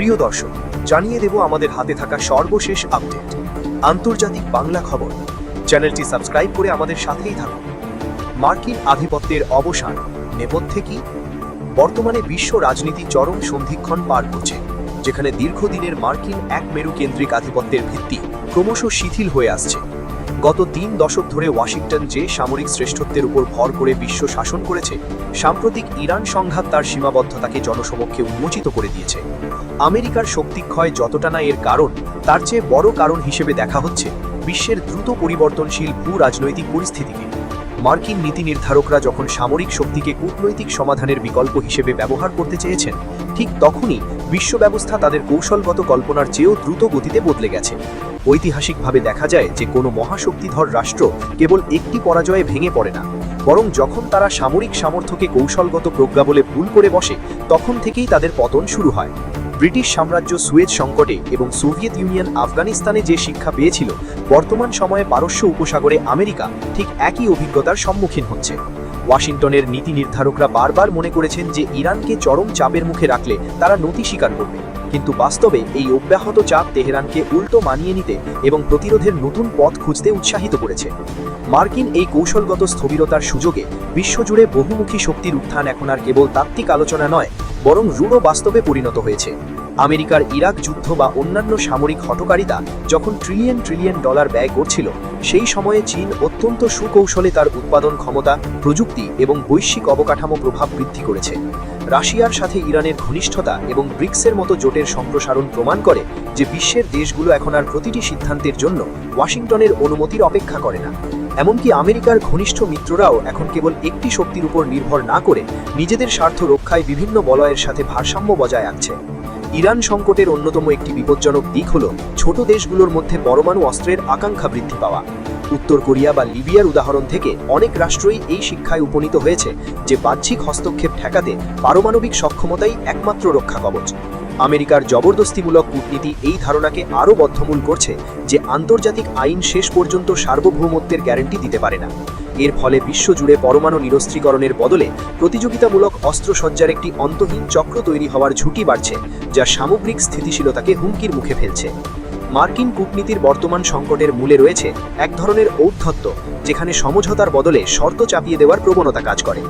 প্রিয় দর্শক, জানিয়ে দেব আমাদের হাতে থাকা সর্বশেষ আপডেট, আন্তর্জাতিক বাংলা খবর। চ্যানেলটি সাবস্ক্রাইব করে আমাদের সাথেই থাকুন। মার্কিন আধিপত্যের অবসান নেপথ্যে কি? বর্তমানে বিশ্ব রাজনীতি চরম সন্ধিক্ষণ পার করছে, যেখানে দীর্ঘদিনের মার্কিন এক মেরু কেন্দ্রিক আধিপত্যের ভিত্তি ক্রমশ শিথিল হয়ে আসছে। গত 3 দশক ধরে ওয়াশিংটন যে সামরিক শ্রেষ্ঠত্বের উপর ভর করে বিশ্ব শাসন করেছে, সাম্প্রতিক ইরান সংঘাত তার সীমাবদ্ধতাকে জনসমক্ষে উন্মোচিত করে দিয়েছে। আমেরিকার শক্তিক্ষয় যতটা না এর কারণ, তার চেয়ে বড় কারণ হিসেবে দেখা হচ্ছে বিশ্বের দ্রুত পরিবর্তনশীল ভূ রাজনৈতিক পরিস্থিতিকে। মার্কিন নীতি নির্ধারকরা যখন সামরিক শক্তিকে কূটনৈতিক সমাধানের বিকল্প হিসেবে ব্যবহার করতে চেয়েছেন, ঠিক তখনই বিশ্ব ব্যবস্থা তাদের কৌশলগত কল্পনার চেয়েও দ্রুত গতিতে বদলে গেছে। ঐতিহাসিকভাবে দেখা যায় যে কোনো মহাশক্তিধর রাষ্ট্র কেবল একটি পরাজয়ে ভেঙে পড়ে না, বরং যখন তারা সামরিক সামর্থ্যকে কৌশলগত প্রজ্ঞা বলে ভুল করে বসে, তখন থেকেই তাদের পতন শুরু হয়। ব্রিটিশ সাম্রাজ্য সুয়েজ সংকটে এবং সোভিয়েত ইউনিয়ন আফগানিস্তানে যে শিক্ষা পেয়েছিল, বর্তমান সময়ে পারস্য উপসাগরে আমেরিকা ঠিক একই অভিজ্ঞতার সম্মুখীন হচ্ছে। ওয়াশিংটনের নীতি নির্ধারকরা বারবার মনে করেছেন যে ইরানকে চরম চাপের মুখে রাখলে তারা নতি স্বীকার করবে, কিন্তু বাস্তবে এই অব্যাহত চাপ তেহরানকে উল্টো মানিয়ে নিতে এবং প্রতিরোধের নতুন পথ খুঁজতে উৎসাহিত করেছে। মার্কিন এই কৌশলগত স্থবিরতার সুযোগে বিশ্বজুড়ে বহুমুখী শক্তির উত্থান এখন আর কেবল তাত্ত্বিক আলোচনা নয়, বরং রূঢ় বাস্তবে পরিণত হয়েছে। আমেরিকার ইরাক যুদ্ধ বা অন্যান্য সামরিক হঠকারিতা যখন ট্রিলিয়ন ট্রিলিয়ন ডলার ব্যয় করছিল, সেই সময়ে চীন অত্যন্ত সুকৌশলে তার উৎপাদন ক্ষমতা, প্রযুক্তি এবং বৈশ্বিক অবকাঠামো প্রভাব বৃদ্ধি করেছে। রাশিয়ার সাথে ইরানের ঘনিষ্ঠতা এবং ব্রিক্সের মতো জোটের সম্প্রসারণ প্রমাণ করে যে বিশ্বের দেশগুলো এখন আর প্রতিটি সিদ্ধান্তের জন্য ওয়াশিংটনের অনুমতির অপেক্ষা করে না। এমনকি আমেরিকার ঘনিষ্ঠ মিত্ররাও এখন কেবল একটি শক্তির উপর নির্ভর না করে নিজেদের স্বার্থ রক্ষায় বিভিন্ন বলয়ের সাথে ভারসাম্য বজায় রাখছে। ইরান সংকটের অন্যতম একটি বিপজ্জনক দিক হল ছোট দেশগুলোর মধ্যে পরমাণু অস্ত্রের আকাঙ্ক্ষা বৃদ্ধি পাওয়া। উত্তর কোরিয়া বা লিবিয়ার উদাহরণ থেকে অনেক রাষ্ট্রই এই শিক্ষায় উপনীত হয়েছে যে বাহ্যিক হস্তক্ষেপ ঠেকাতে পারমাণবিক সক্ষমতাই একমাত্র রক্ষা কবচ। আমেরিকার জবরদস্তিমূলক কূটনীতি এই ধারণাকে আরও বদ্ধমূল করছে যে আন্তর্জাতিক আইন শেষ পর্যন্ত সার্বভৌমত্বের গ্যারান্টি দিতে পারে না। এর ফলে বিশ্বজুড়ে পরমাণু নিরস্ত্রীকরণের বদলে প্রতিযোগিতামূলক অস্ত্রসজ্জার একটি অন্তহীন চক্র তৈরি হওয়ার ঝুঁকি বাড়ছে, যা সামগ্রিক স্থিতিশীলতাকে হুমকির মুখে ফেলছে। মার্কিন কূটনীতির বর্তমান সংকটের মূলে রয়েছে এক ধরনের ঔদ্ধত্য, যেখানে সমঝোতার বদলে শর্ত চাপিয়ে দেওয়ার প্রবণতা কাজ করে।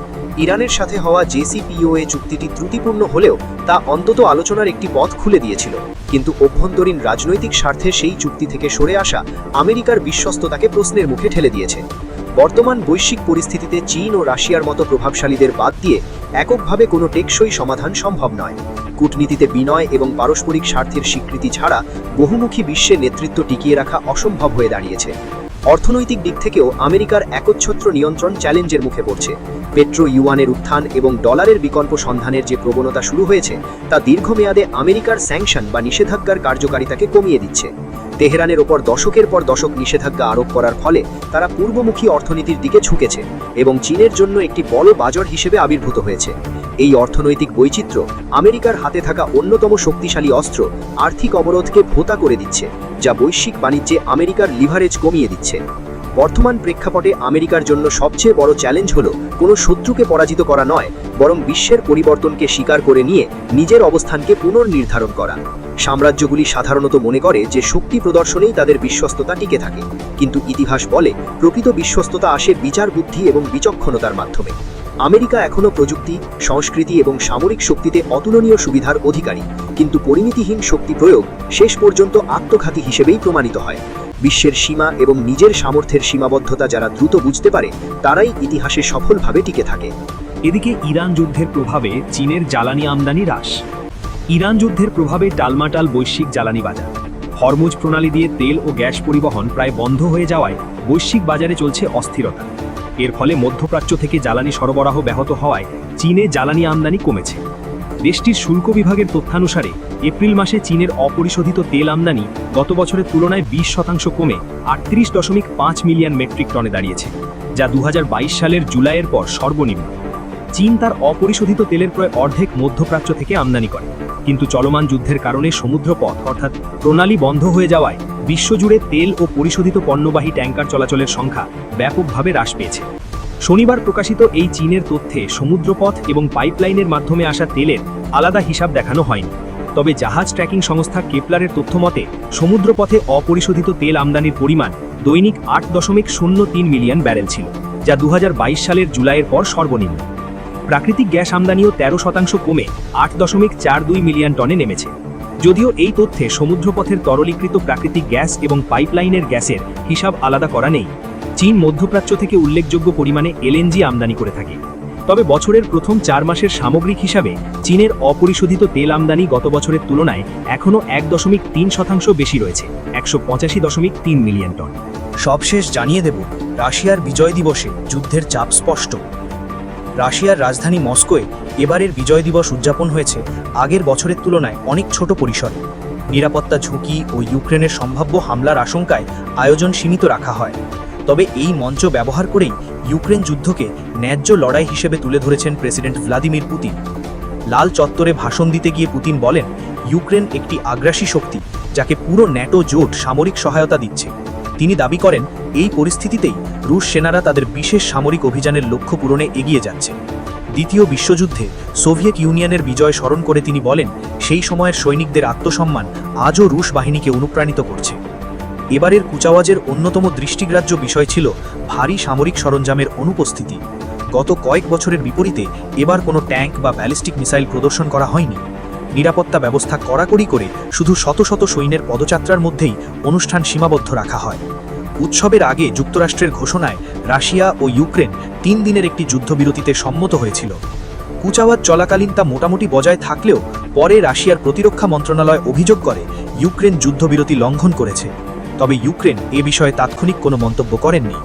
ইরানের সাথে হওয়া JCPOA চুক্তিটি ত্রুটিপূর্ণ হলেও তা অন্তত আলোচনার একটি পথ খুলে দিয়েছিল, কিন্তু অভ্যন্তরীণ রাজনৈতিক স্বার্থে সেই চুক্তি থেকে সরে আসা আমেরিকার বিশ্বস্ততাকে প্রশ্নের মুখে ঠেলে দিয়েছে। বর্তমান বৈশ্বিক পরিস্থিতিতে চীন ও রাশিয়ার মতো প্রভাবশালীদের বাদ দিয়ে এককভাবে কোনো টেকসই সমাধান সম্ভব নয়। কূটনীতিতে বিনয় এবং পারস্পরিক স্বার্থের স্বীকৃতি ছাড়া বহুমুখী বিশ্বে নেতৃত্ব টিকিয়ে রাখা অসম্ভব হয়ে দাঁড়িয়েছে। অর্থনৈতিক দিক থেকেও আমেরিকার একচ্ছত্র নিয়ন্ত্রণ চ্যালেঞ্জের মুখে পড়ছে। পেট্রো ইউয়ানের উত্থান এবং ডলারের বিকল্প সন্ধানের যে প্রবণতা শুরু হয়েছে, তা দীর্ঘমেয়াদে আমেরিকার স্যাংশন বা নিষেধাজ্ঞার কার্যকারিতাকে কমিয়ে দিচ্ছে। তেহরানের ওপর দশকের পর দশক নিষেধাজ্ঞা আরোপ করার ফলে তারা পূর্বমুখী অর্থনীতির দিকে ঝুঁকেছে এবং চীনের জন্য একটি বড় বাজার হিসেবে আবির্ভূত হয়েছে। এই অর্থনৈতিক বৈচিত্র্য আমেরিকার হাতে থাকা অন্যতম শক্তিশালী অস্ত্র আর্থিক অবরোধকে ভোঁতা করে দিচ্ছে, যা বৈশ্বিক বাণিজ্যে আমেরিকার লিভারেজ কমিয়ে দিচ্ছে। বর্তমান প্রেক্ষাপটে আমেরিকার জন্য সবচেয়ে বড় চ্যালেঞ্জ হলো কোনো শত্রুকে পরাজিত করা নয়, বরং বিশ্বের পরিবর্তনকে স্বীকার করে নিয়ে নিজের অবস্থানকে পুনর্নির্ধারণ করা। সাম্রাজ্যগুলি সাধারণত মনে করে যে শক্তি প্রদর্শনেই তাদের বিশ্বস্ততা টিকে থাকে, কিন্তু ইতিহাস বলে প্রকৃত বিশ্বস্ততা আসে বিচার বুদ্ধি এবং বিচক্ষণতার মাধ্যমে। আমেরিকা এখনও প্রযুক্তি, সংস্কৃতি এবং সামরিক শক্তিতে অতুলনীয় সুবিধার অধিকারী, কিন্তু পরিমিতিহীন শক্তি প্রয়োগ শেষ পর্যন্ত আত্মঘাতী হিসেবেই প্রমাণিত হয়। বিশ্বের সীমা এবং নিজের সামর্থ্যের সীমাবদ্ধতা যারা দ্রুত বুঝতে পারে, তারাই ইতিহাসে সফলভাবে টিকে থাকে। এদিকে ইরান যুদ্ধের প্রভাবে চীনের জ্বালানি আমদানি হ্রাস। ইরান যুদ্ধের প্রভাবে টালমাটাল বৈশ্বিক জ্বালানি বাজার। হরমুজ প্রণালী দিয়ে তেল ও গ্যাস পরিবহন প্রায় বন্ধ হয়ে যাওয়ায় বৈশ্বিক বাজারে চলছে অস্থিরতা। এর ফলে মধ্যপ্রাচ্য থেকে জ্বালানি সরবরাহ ব্যাহত হওয়ায় চীনে জ্বালানি আমদানি কমেছে। দেশটির শুল্ক বিভাগের তথ্যানুসারে এপ্রিল মাসে চীনের অপরিশোধিত তেল আমদানি গত বছরের তুলনায় 20% কমে 38.5 মিলিয়ন মেট্রিক টনে দাঁড়িয়েছে, যা 2022 সালের জুলাইয়ের পর সর্বনিম্ন। চীন তার অপরিশোধিত তেলের প্রায় অর্ধেক মধ্যপ্রাচ্য থেকে আমদানি করে, কিন্তু চলমান যুদ্ধের কারণে সমুদ্রপথ অর্থাৎ প্রণালী বন্ধ হয়ে যাওয়ায় বিশ্বজুড়ে তেল ও পরিশোধিত পণ্যবাহী ট্যাঙ্কার চলাচলের সংখ্যা ব্যাপকভাবে হ্রাস পেয়েছে। শনিবার প্রকাশিত এই চীনের তথ্যে সমুদ্রপথ এবং পাইপলাইনের মাধ্যমে আসা তেলের আলাদা হিসাব দেখানো হয়নি। তবে জাহাজ ট্র্যাকিং সংস্থা কেপলারের তথ্যমতে সমুদ্রপথে অপরিশোধিত তেল আমদানির পরিমাণ দৈনিক 8.03 মিলিয়ন ব্যারেল ছিল, যা 2022 সালের জুলাইয়ের পর সর্বনিম্ন। প্রাকৃতিক গ্যাস আমদানিও 13% কমে 8.42 মিলিয়ন টনে নেমেছে। যদিও এই তথ্যে সমুদ্রপথের তরলীকৃত প্রাকৃতিক গ্যাস এবং পাইপলাইনের গ্যাসের হিসাব আলাদা করা নেই। চীন মধ্যপ্রাচ্য থেকে উল্লেখযোগ্য পরিমাণে এলএনজি আমদানি করে থাকে। তবে বছরের প্রথম 4 মাসের সামগ্রিক হিসাবে চীনের অপরিশোধিত তেল আমদানি গত বছরের তুলনায় এখনও 1.3% বেশি রয়েছে, 185.3 মিলিয়ন টন। সবশেষ জানিয়ে দেব, রাশিয়ার বিজয় দিবসে যুদ্ধের চাপ স্পষ্ট। রাশিয়ার রাজধানী মস্কোয় এবারের বিজয় দিবস উদযাপন হয়েছে আগের বছরের তুলনায় অনেক ছোট পরিসরে। নিরাপত্তা ঝুঁকি ও ইউক্রেনের সম্ভাব্য হামলার আশঙ্কায় আয়োজন সীমিত রাখা হয়। তবে এই মঞ্চ ব্যবহার করেই ইউক্রেন যুদ্ধকে ন্যায্য লড়াই হিসেবে তুলে ধরেছেন প্রেসিডেন্ট ভ্লাদিমির পুতিন। লাল চত্বরে ভাষণ দিতে গিয়ে পুতিন বলেন, ইউক্রেন একটি আগ্রাসী শক্তি, যাকে পুরো ন্যাটো জোট সামরিক সহায়তা দিচ্ছে। তিনি দাবি করেন, এই পরিস্থিতিতেই রুশ সেনারা তাদের বিশেষ সামরিক অভিযানের লক্ষ্য পূরণে এগিয়ে যাচ্ছে। দ্বিতীয় বিশ্বযুদ্ধে সোভিয়েত ইউনিয়নের বিজয় স্মরণ করে তিনি বলেন, সেই সময়ের সৈনিকদের আত্মসম্মান আজও রুশ বাহিনীকে অনুপ্রাণিত করছে। এবারের কুচাওয়াজের অন্যতম দৃষ্টিগ্রাহ্য বিষয় ছিল ভারী সামরিক সরঞ্জামের অনুপস্থিতি। গত কয়েক বছরের বিপরীতে এবার কোনো ট্যাঙ্ক বা ব্যালিস্টিক মিসাইল প্রদর্শন করা হয়নি। নিরাপত্তা ব্যবস্থা কড়াকড়ি করে শুধু শত শত সৈন্যের পদযাত্রার মধ্যেই অনুষ্ঠান সীমাবদ্ধ রাখা হয়। উৎসবের আগে যুক্তরাষ্ট্রের ঘোষণায় রাশিয়া ও ইউক্রেন 3 দিনের একটি যুদ্ধবিরতিতে সম্মত হয়েছিল। কুচাওয়াজ চলাকালীন তা মোটামুটি বজায় থাকলেও পরে রাশিয়ার প্রতিরক্ষা মন্ত্রণালয় অভিযোগ করে ইউক্রেন যুদ্ধবিরতি লঙ্ঘন করেছে। তবে ইউক্রেন এ বিষয়ে তাৎক্ষণিক কোনো মন্তব্য করেননি।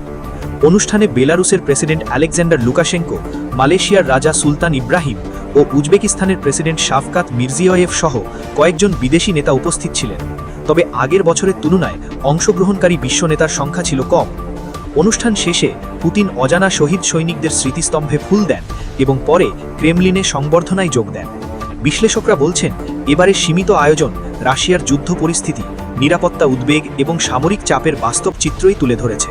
অনুষ্ঠানে বেলারুসের প্রেসিডেন্ট আলেকজান্ডার লুকাশেঙ্কো, মালয়েশিয়ার রাজা সুলতান ইব্রাহিম ও উজবেকিস্তানের প্রেসিডেন্ট শাফকাত মির্জিয়োয়েভ সহ কয়েকজন বিদেশি নেতা উপস্থিত ছিলেন। তবে আগের বছরের তুলনায় অংশগ্রহণকারী বিশ্ব নেতার সংখ্যা ছিল কম। অনুষ্ঠান শেষে পুতিন অজানা শহীদ সৈনিকদের স্মৃতিস্তম্ভে ফুল দেন এবং পরে ক্রেমলিনে সংবর্ধনায় যোগ দেন। বিশ্লেষকরা বলছেন, এবারের সীমিত আয়োজন রাশিয়ার যুদ্ধ পরিস্থিতি, নিরাপত্তা উদ্বেগ এবং সামরিক চাপের বাস্তব চিত্রই তুলে ধরেছে।